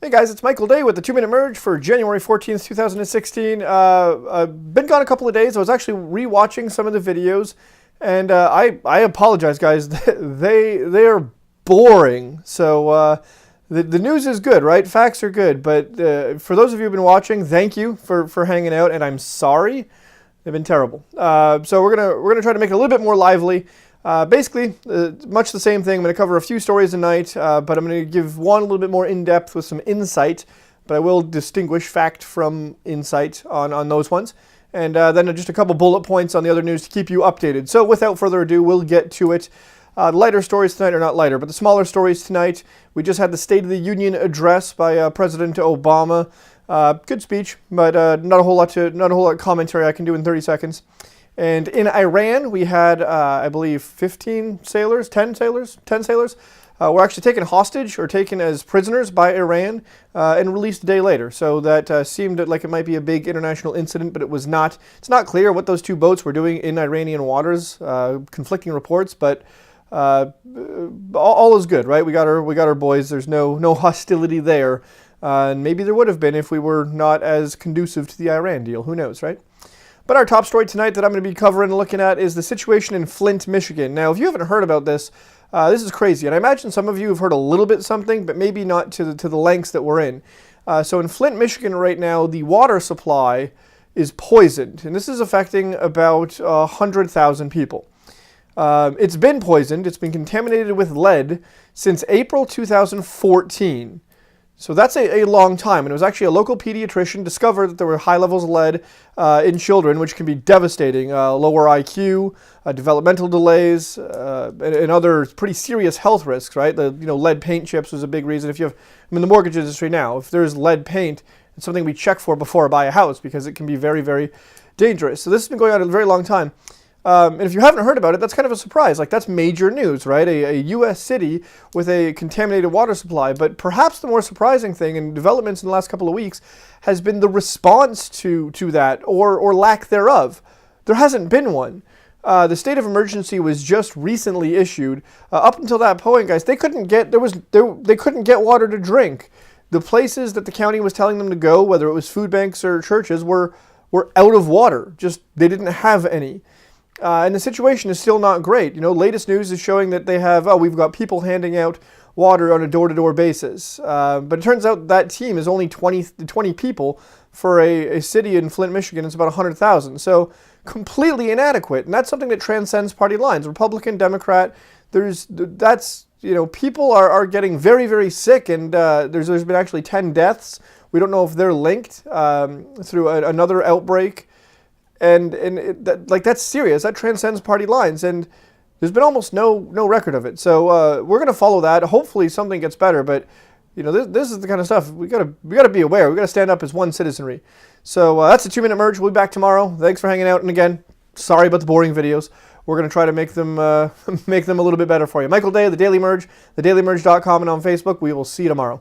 Hey guys, it's Michael Day with the 2-Minute Merge for January 14th, 2016. I've been gone a couple of days. I was actually rewatching some of the videos, and I apologize, guys. They are boring. So the news is good, right? Facts are good, but for those of you who've been watching, thank you for hanging out, and I'm sorry. They've been terrible. So we're gonna try to make it a little bit more lively. Basically, much the same thing. I'm going to cover a few stories tonight, but I'm going to give one a little bit more in-depth with some insight, but I will distinguish fact from insight on those ones. And then just a couple bullet points on the other news to keep you updated. So without further ado, we'll get to it. Lighter stories tonight, or not lighter, but the smaller stories tonight. We just had the State of the Union address by President Obama. Good speech, but not a whole lot of commentary I can do in 30 seconds. And in Iran, we had, I believe, 10 sailors were actually taken hostage or taken as prisoners by Iran and released a day later. So that seemed like it might be a big international incident, but it was not. It's not clear what those two boats were doing in Iranian waters. Conflicting reports, but all is good, right? We got our boys. There's no hostility there. And maybe there would have been if we were not as conducive to the Iran deal. Who knows, right? But our top story tonight that I'm going to be covering and looking at is the situation in Flint, Michigan. Now, if you haven't heard about this, this is crazy. And I imagine some of you have heard a little bit something, but maybe not to the lengths that we're in. So in Flint, Michigan right now, the water supply is poisoned. And this is affecting about 100,000 people. It's been poisoned. It's been contaminated with lead since April 2014. So that's a long time, and it was actually a local pediatrician discovered that there were high levels of lead in children, which can be devastating. Lower IQ, developmental delays, and other pretty serious health risks, right? Lead paint chips was a big reason. If you have, I'm in the mortgage industry now, if there's lead paint, it's something we check for before I buy a house because it can be very, very dangerous. So this has been going on a very long time. And if you haven't heard about it, that's kind of a surprise. Like, that's major news, right? A U.S. city with a contaminated water supply. But perhaps the more surprising thing in developments in the last couple of weeks has been the response to that, or lack thereof. There hasn't been one. The state of emergency was just recently issued. Up until that point, guys, they couldn't get they couldn't get water to drink. The places that the county was telling them to go, whether it was food banks or churches, were out of water. Just they didn't have any. And the situation is still not great. Latest news is showing that they have, we've got people handing out water on a door-to-door basis. But it turns out that team is only 20 people for a city in Flint, Michigan. It's about 100,000. So completely inadequate. And that's something that transcends party lines. Republican, Democrat, people are getting very, very sick. And there's been actually 10 deaths. We don't know if they're linked through another outbreak. And that's serious. That transcends party lines, and there's been almost no record of it. So we're going to follow that. Hopefully something gets better, but this is the kind of stuff we got to be aware. We got to stand up as one citizenry. So that's a 2-Minute Merge. We'll be back tomorrow. Thanks for hanging out, and again, sorry about the boring videos. We're going to try to make them a little bit better for you. Michael Day, The Daily Merge, thedailymerge.com, and on Facebook. We will see you tomorrow.